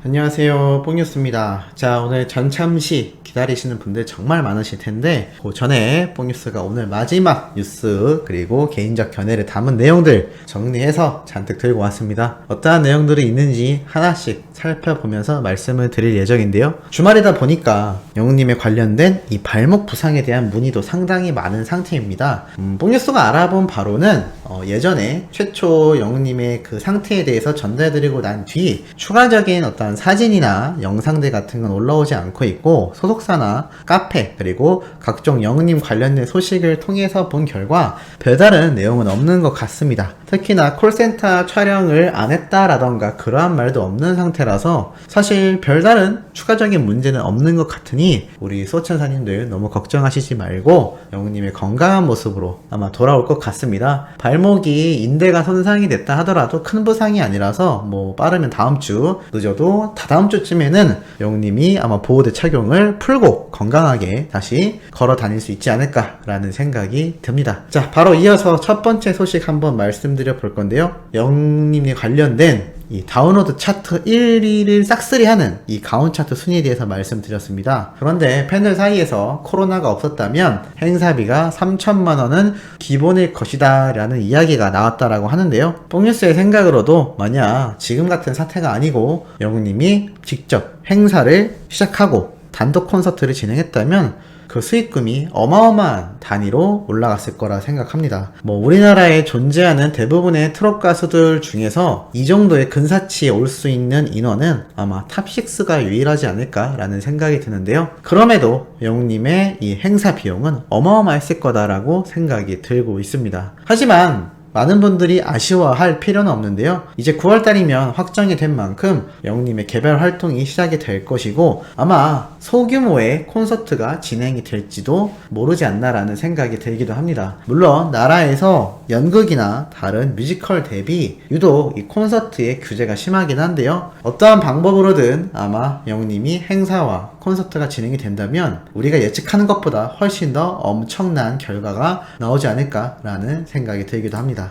안녕하세요, 뽕뉴스입니다. 자, 오늘 전참시 기다리시는 분들 정말 많으실 텐데 그 전에 뽕뉴스가 오늘 마지막 뉴스 그리고 개인적 견해를 담은 내용들 정리해서 잔뜩 들고 왔습니다. 어떠한 내용들이 있는지 하나씩 살펴보면서 말씀을 드릴 예정인데요. 주말이다 보니까 영웅님에 관련된 이 발목 부상에 대한 문의도 상당히 많은 상태입니다. 뽕뉴스가 알아본 바로는 예전에 최초 영웅님의 그 상태에 대해서 전달드리고 난 뒤 추가적인 어떤 사진이나 영상들 같은 건 올라오지 않고 있고, 소속사나 카페 그리고 각종 영웅님 관련된 소식을 통해서 본 결과 별다른 내용은 없는 것 같습니다. 특히나 콜센터 촬영을 안 했다라던가 그러한 말도 없는 상태라서 사실 별다른 추가적인 문제는 없는 것 같으니 우리 소천사님들 너무 걱정하시지 말고 영웅님의 건강한 모습으로 아마 돌아올 것 같습니다. 발목이 인대가 손상이 됐다 하더라도 큰 부상이 아니라서 뭐 빠르면 다음 주, 늦어도 다다음 주쯤에는 영웅님이 아마 보호대 착용을 풀고 건강하게 다시 걸어 다닐 수 있지 않을까라는 생각이 듭니다. 자, 바로 이어서 첫 번째 소식 한번 말씀드려 볼 건데요. 영웅님이 관련된 이 다운로드 차트 1위를 싹쓸이하는 이 가온 차트 순위에 대해서 말씀드렸습니다. 그런데 팬들 사이에서 코로나가 없었다면 행사비가 3천만원은 기본일 것이다 라는 이야기가 나왔다라고 하는데요. 뽕뉴스의 생각으로도 만약 지금 같은 사태가 아니고 영웅님이 직접 행사를 시작하고 단독 콘서트를 진행했다면 그 수익금이 어마어마한 단위로 올라갔을 거라 생각합니다. 우리나라에 존재하는 대부분의 트롯 가수들 중에서 이 정도의 근사치에 올 수 있는 인원은 아마 탑6가 유일하지 않을까라는 생각이 드는데요. 그럼에도 영웅님의 이 행사 비용은 어마어마했을 거다라고 생각이 들고 있습니다. 하지만 많은 분들이 아쉬워할 필요는 없는데요. 이제 9월달이면 확정이 된 만큼 영웅님의 개별 활동이 시작이 될 것이고 아마 소규모의 콘서트가 진행이 될지도 모르지 않나라는 생각이 들기도 합니다. 물론 나라에서 연극이나 다른 뮤지컬 대비 유독 이 콘서트의 규제가 심하긴 한데요. 어떠한 방법으로든 아마 영웅님이 행사와 콘서트가 진행이 된다면 우리가 예측하는 것보다 훨씬 더 엄청난 결과가 나오지 않을까라는 생각이 들기도 합니다.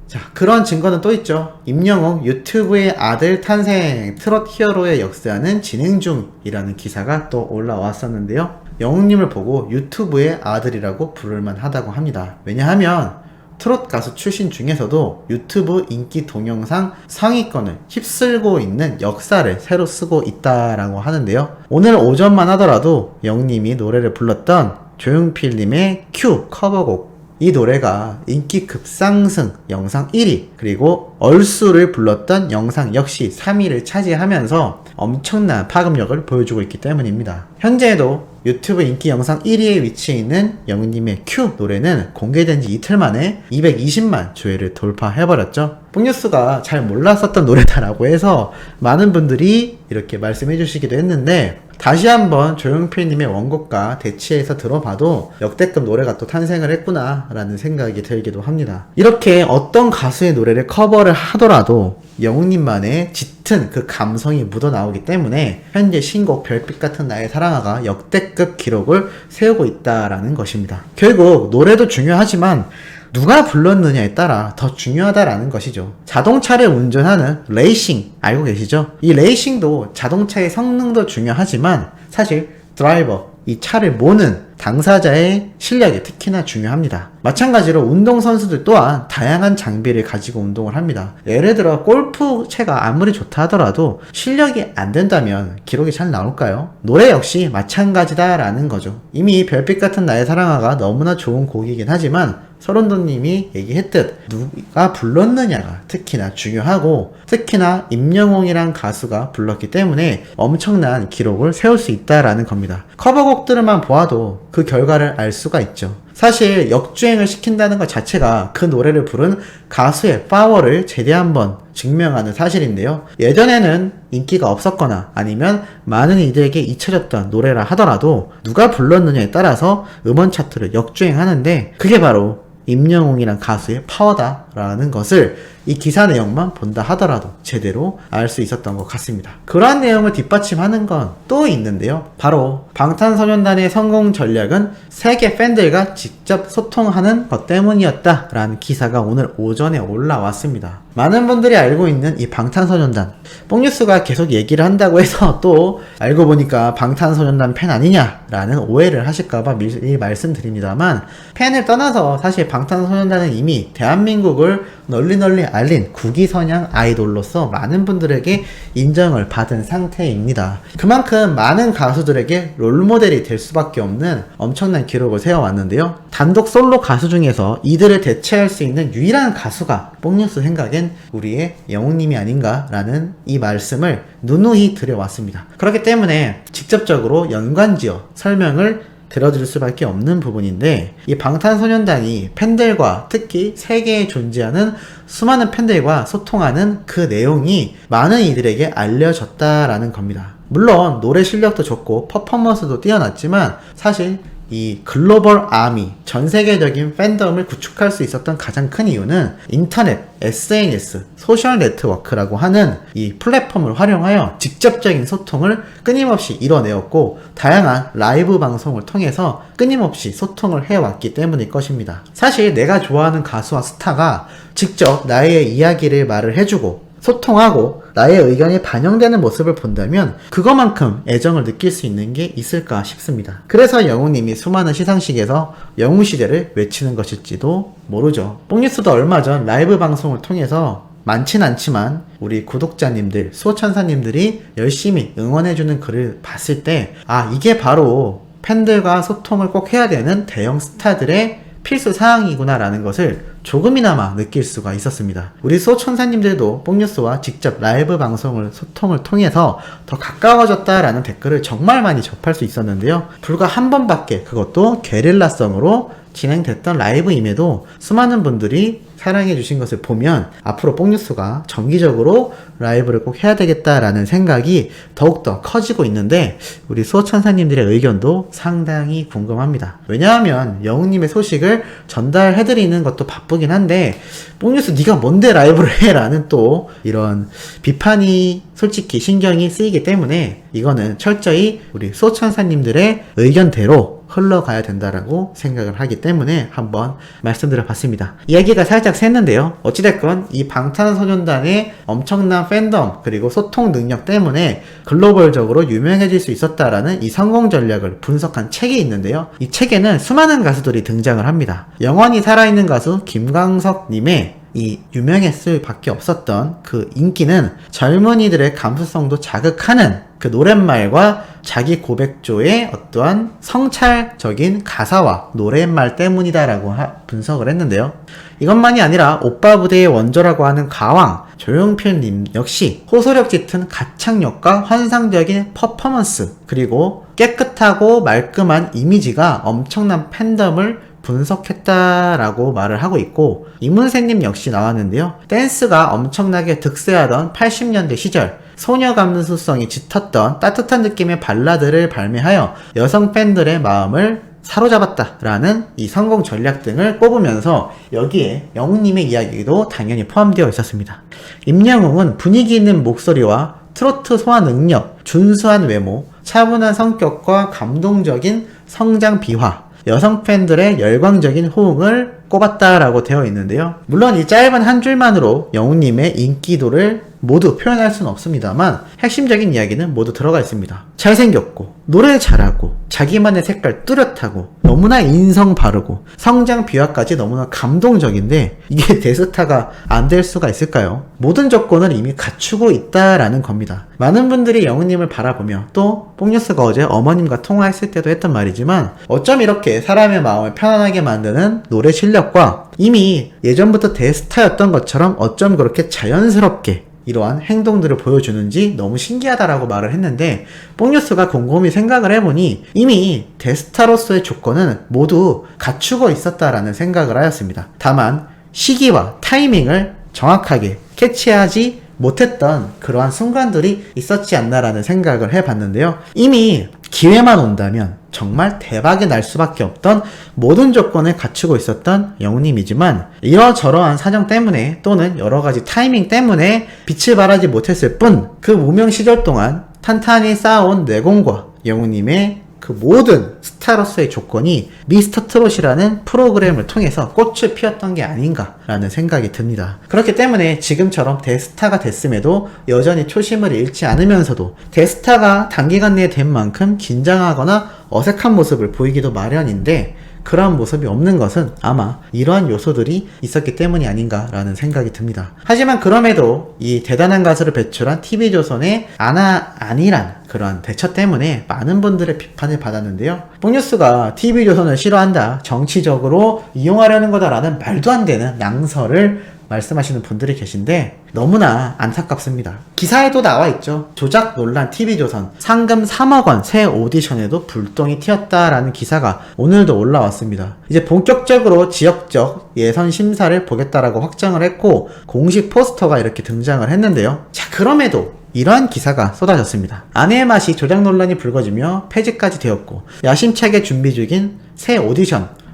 자, 그런 증거는 또 있죠. 임영웅 유튜브의 아들 탄생, 트롯 히어로의 역사는 진행 중이라는 기사가 또 올라왔었는데요. 영웅님을 보고 유튜브의 아들이라고 부를만 하다고 합니다. 왜냐하면 트롯 가수 출신 중에서도 유튜브 인기 동영상 상위권을 휩쓸고 있는 역사를 새로 쓰고 있다라고 하는데요. 오늘 오전만 하더라도 영웅님이 노래를 불렀던 조용필님의 큐 커버곡, 이 노래가 인기 급상승 영상 1위, 그리고 얼쑤를 불렀던 영상 역시 3위를 차지하면서 엄청난 파급력을 보여주고 있기 때문입니다. 현재에도 유튜브 인기 영상 1위에 위치해 있는 영웅님의 큐 노래는 공개된 지 이틀 만에 220만 조회를 돌파해버렸죠. 뽕뉴스가 잘 몰랐었던 노래다라고 해서 많은 분들이 이렇게 말씀해 주시기도 했는데, 다시 한번 조용필님의 원곡과 대치해서 들어봐도 역대급 노래가 또 탄생을 했구나 라는 생각이 들기도 합니다. 이렇게 어떤 가수의 노래를 커버를 하더라도 영웅님만의 짙은 그 감성이 묻어나오기 때문에 현재 신곡 별빛 같은 나의 사랑아가 역대급 기록을 세우고 있다라는 것입니다. 결국 노래도 중요하지만 누가 불렀느냐에 따라 더 중요하다라는 것이죠. 자동차를 운전하는 레이싱 알고 계시죠? 이 레이싱도 자동차의 성능도 중요하지만 사실 드라이버, 이 차를 모는 당사자의 실력이 특히나 중요합니다. 마찬가지로 운동선수들 또한 다양한 장비를 가지고 운동을 합니다. 예를 들어 골프채가 아무리 좋다 하더라도 실력이 안 된다면 기록이 잘 나올까요? 노래 역시 마찬가지다라는 거죠. 이미 별빛 같은 나의 사랑아가 너무나 좋은 곡이긴 하지만 서른도님이 얘기했듯 누가 불렀느냐가 특히나 중요하고, 특히나 임영웅이란 가수가 불렀기 때문에 엄청난 기록을 세울 수 있다라는 겁니다. 커버곡들만 보아도 그 결과를 알 수가 있죠. 사실 역주행을 시킨다는 것 자체가 그 노래를 부른 가수의 파워를 제대 한번 증명하는 사실인데요. 예전에는 인기가 없었거나 아니면 많은 이들에게 잊혀졌던 노래라 하더라도 누가 불렀느냐에 따라서 음원 차트를 역주행하는데 그게 바로 임영웅이란 가수의 파워다라는 것을 이 기사 내용만 본다 하더라도 제대로 알 수 있었던 것 같습니다. 그러한 내용을 뒷받침하는 건 또 있는데요. 바로 방탄소년단의 성공 전략은 세계 팬들과 직접 소통하는 것 때문이었다 라는 기사가 오늘 오전에 올라왔습니다. 많은 분들이 알고 있는 이 방탄소년단, 뽕뉴스가 계속 얘기를 한다고 해서 또 알고 보니까 방탄소년단 팬 아니냐라는 오해를 하실까봐 미리 말씀드립니다만, 팬을 떠나서 사실 방탄소년단은 이미 대한민국을 널리 알린 국위선양 아이돌로서 많은 분들에게 인정을 받은 상태입니다. 그만큼 많은 가수들에게 롤모델이 될 수밖에 없는 엄청난 기록을 세워왔는데요. 단독 솔로 가수 중에서 이들을 대체할 수 있는 유일한 가수가 뽕뉴스 생각엔 우리의 영웅님이 아닌가라는 이 말씀을 누누이 드려왔습니다. 그렇기 때문에 직접적으로 연관지어 설명을 들어줄 수밖에 없는 부분인데, 이 방탄소년단이 팬들과 특히 세계에 존재하는 수많은 팬들과 소통하는 그 내용이 많은 이들에게 알려졌다라는 겁니다. 물론 노래 실력도 좋고 퍼포먼스도 뛰어났지만 사실 이 글로벌 아미, 전 세계적인 팬덤을 구축할 수 있었던 가장 큰 이유는 인터넷, SNS, 소셜 네트워크라고 하는 이 플랫폼을 활용하여 직접적인 소통을 끊임없이 이뤄내었고, 다양한 라이브 방송을 통해서 끊임없이 소통을 해왔기 때문일 것입니다. 사실 내가 좋아하는 가수와 스타가 직접 나의 이야기를 말을 해주고 소통하고 나의 의견이 반영되는 모습을 본다면 그것만큼 애정을 느낄 수 있는 게 있을까 싶습니다. 그래서 영웅님이 수많은 시상식에서 영웅시대를 외치는 것일지도 모르죠. 뽕뉴스도 얼마 전 라이브 방송을 통해서 많진 않지만 우리 구독자님들, 수호천사님들이 열심히 응원해주는 글을 봤을 때, 아, 이게 바로 팬들과 소통을 꼭 해야 되는 대형 스타들의 필수 사항이구나라는 것을 조금이나마 느낄 수가 있었습니다. 우리 수호천사님들도 뽕뉴스와 직접 라이브 방송을 소통을 통해서 더 가까워졌다라는 댓글을 정말 많이 접할 수 있었는데요. 불과 한 번밖에, 그것도 게릴라성으로 진행됐던 라이브임에도 수많은 분들이 사랑해 주신 것을 보면 앞으로 뽕뉴스가 정기적으로 라이브를 꼭 해야 되겠다라는 생각이 더욱더 커지고 있는데, 우리 수호천사님들의 의견도 상당히 궁금합니다. 왜냐하면 영웅님의 소식을 전달해드리는 것도 바쁘긴 한데 뽕뉴스 네가 뭔데 라이브를 해? 라는 또 이런 비판이 솔직히 신경이 쓰이기 때문에 이거는 철저히 우리 수호천사님들의 의견대로 흘러가야 된다라고 생각을 하기 때문에 한번 말씀드려 봤습니다. 이야기가 살짝 샜는데요. 어찌됐건 이 방탄소년단의 엄청난 팬덤 그리고 소통 능력 때문에 글로벌적으로 유명해질 수 있었다라는 이 성공 전략을 분석한 책이 있는데요. 이 책에는 수많은 가수들이 등장을 합니다. 영원히 살아있는 가수 김광석님의 이 유명했을 밖에 없었던 그 인기는 젊은이들의 감수성도 자극하는 그 노랫말과 자기 고백조의 어떠한 성찰적인 가사와 노랫말 때문이다라고 분석을 했는데요. 이것만이 아니라 오빠 부대의 원조라고 하는 가왕 조용필님 역시 호소력 짙은 가창력과 환상적인 퍼포먼스, 그리고 깨끗하고 말끔한 이미지가 엄청난 팬덤을 분석했다라고 말을 하고 있고, 이문세님 역시 나왔는데요. 댄스가 엄청나게 득세하던 80년대 시절 소녀 감수성이 짙었던 따뜻한 느낌의 발라드를 발매하여 여성 팬들의 마음을 사로잡았다라는 이 성공 전략 등을 꼽으면서 여기에 영웅님의 이야기도 당연히 포함되어 있었습니다. 임영웅은 분위기 있는 목소리와 트로트 소화 능력, 준수한 외모, 차분한 성격과 감동적인 성장 비화, 여성 팬들의 열광적인 호응을 꼽았다라고 되어 있는데요. 물론 이 짧은 한 줄만으로 영웅님의 인기도를 모두 표현할 수는 없습니다만 핵심적인 이야기는 모두 들어가 있습니다. 잘생겼고 노래 잘하고 자기만의 색깔 뚜렷하고 너무나 인성 바르고 성장 비화까지 너무나 감동적인데 이게 대스타가 안 될 수가 있을까요? 모든 조건을 이미 갖추고 있다라는 겁니다. 많은 분들이 영웅님을 바라보며, 또 뽕뉴스가 어제 어머님과 통화했을 때도 했던 말이지만, 어쩜 이렇게 사람의 마음을 편안하게 만드는 노래 실력과 이미 예전부터 대스타였던 것처럼 어쩜 그렇게 자연스럽게 이러한 행동들을 보여주는지 너무 신기하다라고 말을 했는데, 뽕뉴스가 곰곰이 생각을 해보니 이미 대스타로서의 조건은 모두 갖추고 있었다라는 생각을 하였습니다. 다만 시기와 타이밍을 정확하게 캐치하지 못했던 그러한 순간들이 있었지 않나라는 생각을 해봤는데요. 이미 기회만 온다면 정말 대박이 날 수밖에 없던 모든 조건을 갖추고 있었던 영웅님이지만 이러저러한 사정 때문에 또는 여러가지 타이밍 때문에 빛을 발하지 못했을 뿐 그 무명 시절 동안 탄탄히 쌓아온 내공과 영웅님의 그 모든 스타로서의 조건이 미스터 트롯이라는 프로그램을 통해서 꽃을 피웠던 게 아닌가라는 생각이 듭니다. 그렇기 때문에 지금처럼 대스타가 됐음에도 여전히 초심을 잃지 않으면서도 대스타가 단기간 내에 된 만큼 긴장하거나 어색한 모습을 보이기도 마련인데 그러한 모습이 없는 것은 아마 이러한 요소들이 있었기 때문이 아닌가라는 생각이 듭니다. 하지만 그럼에도 이 대단한 가수를 배출한 TV조선의 아니란 그런 대처 때문에 많은 분들의 비판을 받았는데요. 뽕뉴스가 TV조선을 싫어한다, 정치적으로 이용하려는 거다라는 말도 안 되는 낭설을 말씀하시는 분들이 계신데 너무나 안타깝습니다. 기사에도 나와 있죠. 조작 논란 TV조선 상금 3억 원 새 오디션에도 불똥이 튀었다라는 기사가 오늘도 올라왔습니다. 이제 본격적으로 지역적 예선 심사를 보겠다라고 확정을 했고 공식 포스터가 이렇게 등장을 했는데요. 자, 그럼에도 이러한 기사가 쏟아졌습니다. 아내의 맛이 조작 논란이 불거지며 폐지까지 되었고 야심차게 준비 중인 새 오디션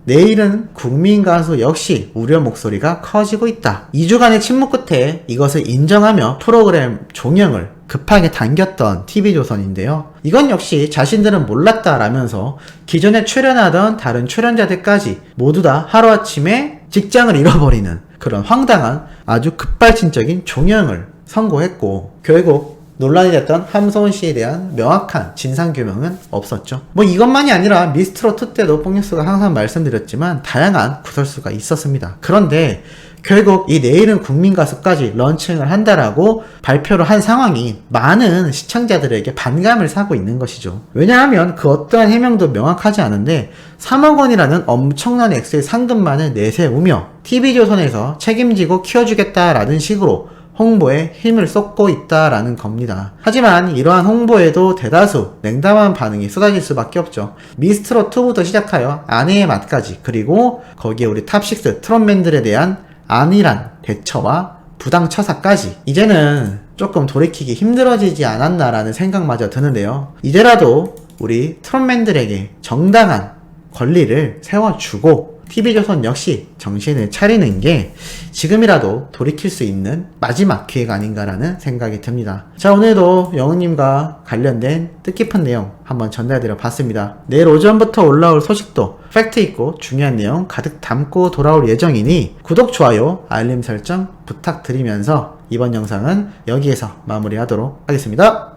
내일은 국민 가수 역시 우려 목소리가 커지고 있다. 2주간의 침묵 끝에 이것을 인정하며 프로그램 종영을 급하게 당겼던 TV조선인데요. 이건 역시 자신들은 몰랐다라면서 기존에 출연하던 다른 출연자들까지 모두 다 하루아침에 직장을 잃어버리는 그런 황당한 아주 급발진적인 종영을 선고했고 결국 논란이 됐던 함소은 씨에 대한 명확한 진상규명은 없었죠. 뭐 이것만이 아니라 미스트롯2 때도 뽕뉴스가 항상 말씀드렸지만 다양한 구설수가 있었습니다. 그런데 결국 이 내일은 국민가수까지 런칭을 한다라고 발표를 한 상황이 많은 시청자들에게 반감을 사고 있는 것이죠. 왜냐하면 그 어떠한 해명도 명확하지 않은데 3억 원이라는 엄청난 액수의 상금만을 내세우며 TV조선에서 책임지고 키워주겠다라는 식으로 홍보에 힘을 쏟고 있다라는 겁니다. 하지만 이러한 홍보에도 대다수 냉담한 반응이 쏟아질 수밖에 없죠. 미스트롯2부터 시작하여 아내의 맛까지 그리고 거기에 우리 탑6 트롯맨들에 대한 안일한 대처와 부당처사까지 이제는 조금 돌이키기 힘들어지지 않았나라는 생각마저 드는데요. 이제라도 우리 트롯맨들에게 정당한 권리를 세워주고 TV조선 역시 정신을 차리는 게 지금이라도 돌이킬 수 있는 마지막 기회가 아닌가라는 생각이 듭니다. 자, 오늘도 영웅님과 관련된 뜻깊은 내용 한번 전달드려 봤습니다. 내일 오전부터 올라올 소식도 팩트 있고 중요한 내용 가득 담고 돌아올 예정이니 구독, 좋아요, 알림 설정 부탁드리면서 이번 영상은 여기에서 마무리하도록 하겠습니다.